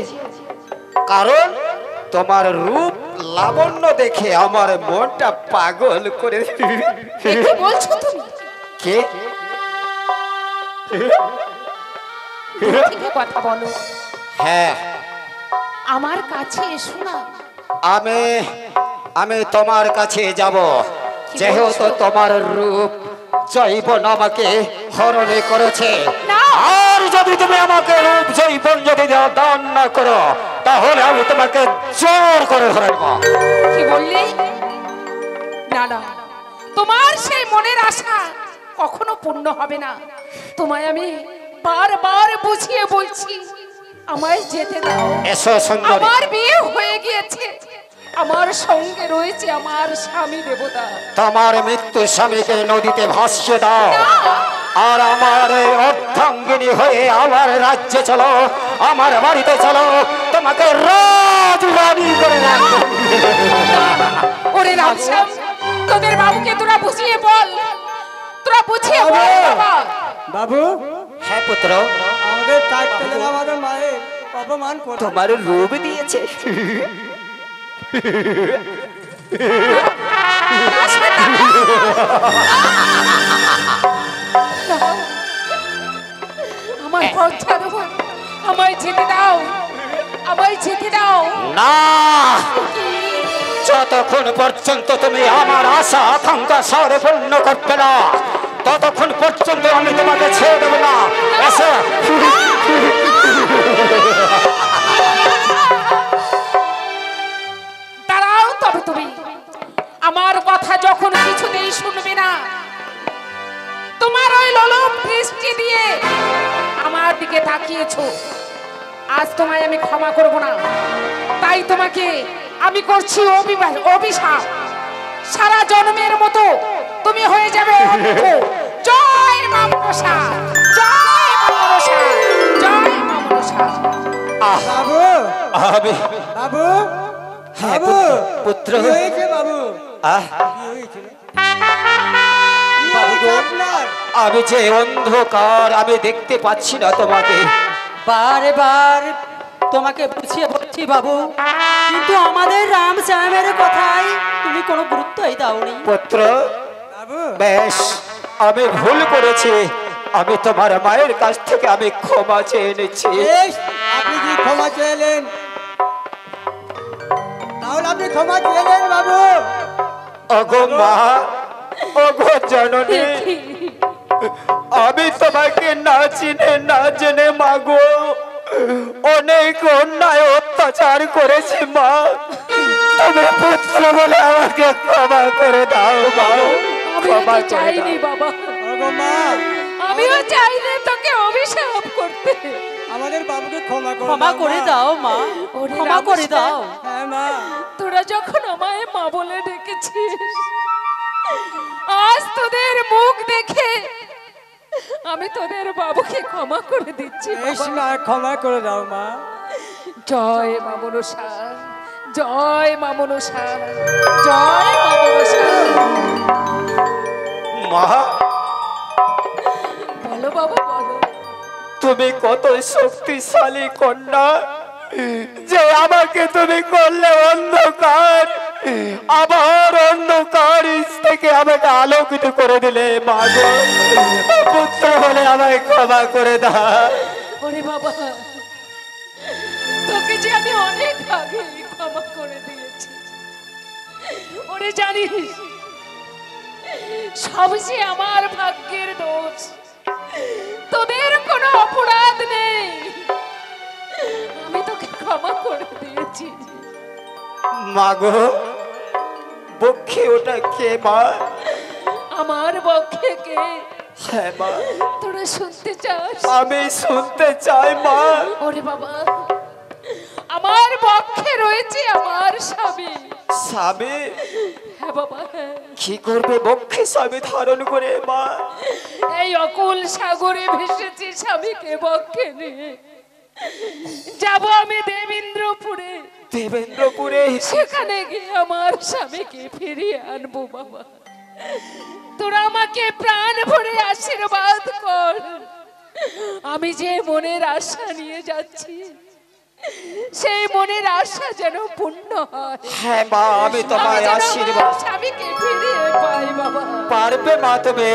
কারণ তোমার রূপ লাবণ্য দেখে আমার মনটা পাগল করে। কি বলছো তুমি? কে? ঠিক কথা বলো। হ্যাঁ, আমার কাছে এসো না। আমি আমি তোমার কাছে যাব, যেহেতু তোমার রূপ জৈবন আমাকে হরণ করেছে। না। আর যদি তুমি আমাকে রূপ জৈবন যদি দান না করো তাহলে আমি তোমাকে জোর করে ধরে নেব। কি বললি? না না, তোমার সেই মনের আশা কখনো পূর্ণ হবে না। তোমায় আমি বারবার বুঝিয়ে বলছি, আমায় যেতে দাও। এসো সুন্দরী। আমার বিয়ে হয়ে গিয়েছে, আমার সঙ্গে রয়েছে আমার স্বামী দেবতা। তোমার মৃত্যু স্বামীকে নদীতে ভাসিয়ে দাও, আর আমার এই অর্ধাঙ্গিনী হয়ে আমার রাজ্যে চলো, আমার বাড়িতে চলো, তোমাকে রাজরানী করে রাখবো। ওরে রামশ্যাম, তোদের বাবুকে তোরা বুঝিয়ে বল, তোরা বুঝিয়ে বল বাবা। বাবু, হ্যাঁ পুত্র, আমাদের চারটে দিন আমাদের মায়ের অপমান করে তোমার রূপ দিয়েছে। আমার পথটা দেবো, আমায় যেতে দাও, আমায় যেতে দাও। না, যতক্ষণ পর্যন্ত তুমি আমার আশা আকাঙ্ক্ষা শহরে পূর্ণ করবে না ততক্ষণ পর্যন্ত আমি তোমাকে ছেড়ে দেবো না। এসো। দাঁড়াও তবে তুমি, আমার কথা যখন কিছুতেই শুনবে না, তোমার ওই লোলুপ দৃষ্টি দিয়ে আমার দিকে তাকিয়েছো, আজ তোমায় আমি ক্ষমা করব না। তাই তোমাকে আমি করছি অভিশাপ, সারা জন্মের মতো তুমি হয়ে যাবে অন্ধ। জয় মা মনসা, জয় মা মনসা, জয় মা মনসা। বাবু, আমি বাবু, হ্যাঁ, বাবু, পুত্র। কি হয়েছে বাবু? আহ, কি হয়েছে? বাবু গো, আপনার আমি যে অন্ধকার আমি দেখতে পাচ্ছি না তোমাকে। বারে বার তোমাকে বুঝিয়ে বলছি বাবু, কিন্তু আমাদের রাম শ্যামের কথায় তুমি কোনো গুরুত্বই দাওনি। পুত্র, বাবু, বেশ, আমি ভুল করেছি, আমি তোমার মায়ের কাছ থেকে আমি ক্ষমা চেয়ে নিচ্ছি। বেশ, আপনি কি ক্ষমা চেয়েলেন? তাহলে আপনি ক্ষমা চেয়েলেন বাবু। ওগো মা, ওগো জননী, আমি তোমাকে না চিনে না জেনে মাগো অনেক অন্যায় অত্যাচার করেছি মা। তুমি পুত্র বলে আমাকে ক্ষমা করে দাও মা, আমিও ক্ষমা তো করে চাইনি দাও। বাবা, ওগো মা, আমিও চাইনি তোকে অভিশাপ করতে। আমাদের বাবুকে ক্ষমা করে ক্ষমা করে মা। দাও মা, ওরে ক্ষমা করে রামকৃষ্ণ। দাও। হ্যাঁ মা, তোরা যখন আমায় মা বলে ডেকেছিস, আজ তোদের মুখ দেখে আমি তোদের বাবুকে ক্ষমা করে দিচ্ছি বেশ বাবা। মা, ক্ষমা করে দাও মা। জয় মা মনসা, জয় মা মনসা, জয় মা মনসা। মা, বলো বাবা, বলো। তুমি কত শক্তিশালী কন্যা যে আমাকে তুমি করলে অন্ধকার, আবার অন্ধকার থেকে আমাকে আলোকিত করে দিলে মা গো, পুত্র বলে আমায় ক্ষমা করে দাও। ওরে বাবা, তোকে যে আমি অনেক আগে ক্ষমা করে দিয়েছি, ওরে জানিস সব যে আমার ভাগ্যের দোষ, তোদের কোনো অপরাধ নেই, আমি তোকে ক্ষমা করে দিয়েছি। মাগো বক্ষে ওটা কে মা? আমার বক্ষে কে? হ্যাঁ মা, তোরা শুনতে চাস? আমি শুনতে চাই মা। ওরে বাবা, আমার বক্ষে রয়েছে আমার স্বামী। স্বামী? হ্যাঁ বাবা, হ্যাঁ। কি করবে বক্ষে স্বামী ধারণ করে মা? এই অকুল সাগরে ভেসেছি স্বামীকে বক্ষে নিয়ে, যাব আমি দেবেন্দ্রপুরে। দেবেন্দ্রপুরে? সেখানে গিয়ে আমার স্বামীকে ফিরিয়ে আনবো বাবা। তোরা আমাকে প্রাণ ভরে আশীর্বাদ কর। আমি যে মনের আশা নিয়ে যাচ্ছি, সেই মনের আশা যেন পূর্ণ হয়। হ্যাঁ মা, আমি তোমায় আমি যেন আমার আশীর্বাদ। স্বামীকে ফিরিয়ে পাই বাবা। পারবে মা তুমি।